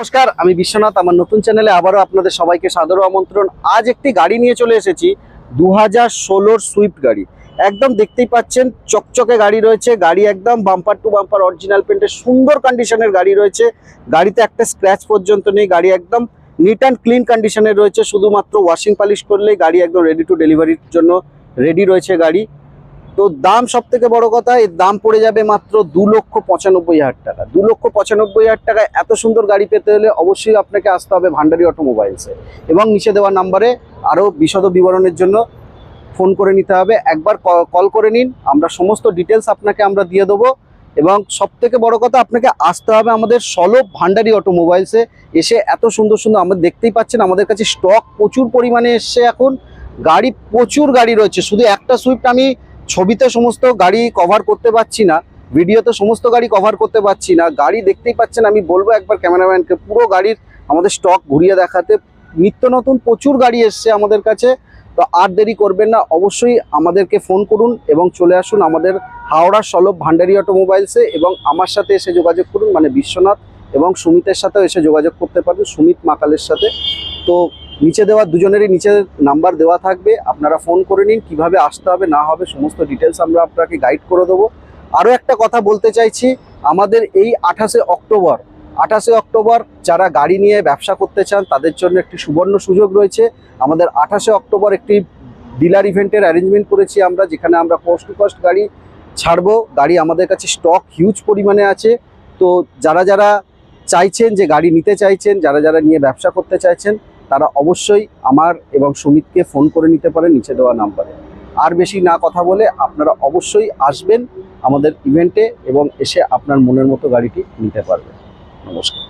নমস্কার, আমি বিশ্বনাথ। আমার নতুন চ্যানেলে আবারও আপনাদের সবাইকে সাদর আমন্ত্রণ। আজ একটি গাড়ি নিয়ে চলে এসেছি, 2016 সুইফট গাড়ি। একদম দেখতেই পাচ্ছেন চকচকে গাড়ি রয়েছে। গাড়ি একদম বাম্পার টু বাম্পার অরিজিনাল পেন্টের সুন্দর কন্ডিশনের গাড়ি রয়েছে। গাড়িতে একটা স্ক্র্যাচ পর্যন্ত নেই। গাড়ি একদম নিট অ্যান্ড ক্লিন কন্ডিশনের রয়েছে। শুধুমাত্র ওয়াশিং পালিশ করলেই গাড়ি একদম রেডি টু ডেলিভারির জন্য রেডি রয়েছে গাড়ি। তো দাম সব থেকে বড় কথা, এর দাম পড়ে যাবে মাত্র 2,95,000 টাকা। 2,95,000 টাকায় এত সুন্দর গাড়ি পেতে হলে অবশ্যই আপনাকে আসতে হবে ভান্ডারী অটোমোবাইলসে, এবং নিচে দেওয়া নাম্বারে আরও বিশদ বিবরণের জন্য ফোন করে নিতে হবে। একবার কল করে নিন, আমরা সমস্ত ডিটেলস আপনাকে আমরা দিয়ে দেবো। এবং সব থেকে বড় কথা, আপনাকে আসতে হবে আমাদের সলভ ভান্ডারী অটোমোবাইলসে। এসে এত সুন্দর সুন্দর আমাদের দেখতেই পাচ্ছেন, আমাদের কাছে স্টক প্রচুর পরিমাণে এসছে। এখন গাড়ি প্রচুর গাড়ি রয়েছে। শুধু একটা সুইফট আমি ছবিতে সমস্ত গাড়ি কভার করতে পারছি না, ভিডিওতে সমস্ত গাড়ি কভার করতে পারছি না। গাড়ি দেখতেই পাচ্ছেন, আমি বলবো একবার ক্যামেরাম্যানকে পুরো গাড়ির আমাদের স্টক ঘুরিয়ে দেখাতে। নিত্য নতুন প্রচুর গাড়ি এসছে আমাদের কাছে। তো আর দেরি করবেন না, অবশ্যই আমাদেরকে ফোন করুন এবং চলে আসুন আমাদের হাওড়া সলভ ভান্ডারী অটোমোবাইলসে, এবং আমার সাথে এসে যোগাযোগ করুন, মানে বিশ্বনাথ এবং সুমিতের সাথেও এসে যোগাযোগ করতে পারবেন, সুমিত মাকালের সাথে। তো নিচে দেওয়া দুজনেরই নিচে নাম্বার দেওয়া থাকবে, আপনারা ফোন করে নিন। কিভাবে আসতে হবে না হবে সমস্ত ডিটেলস আমরা আপনাকে গাইড করে দেবো। আরও একটা কথা বলতে চাইছি, আমাদের এই 28শে অক্টোবর যারা গাড়ি নিয়ে ব্যবসা করতে চান তাদের জন্য একটি সুবর্ণ সুযোগ রয়েছে। আমাদের 28শে অক্টোবর একটি ডিলার ইভেন্টের অ্যারেঞ্জমেন্ট করেছি আমরা, যেখানে আমরা কোস্ট টু কোস্ট গাড়ি ছাড়বো। গাড়ি আমাদের কাছে স্টক হিউজ পরিমাণে আছে। তো যারা যারা চাইছেন যে গাড়ি নিতে চাইছেন, যারা যারা নিয়ে ব্যবসা করতে চাইছেন, তারা অবশ্যই আমার এবং সুমিতকে ফোন করে নিতে পারেন নিচে দেওয়া নাম্বারে। আর বেশি না কথা বলে আপনারা অবশ্যই আসবেন আমাদের ইভেন্টে এবং এসে আপনার মনের মতো গাড়িটি নিতে পারবেন। নমস্কার।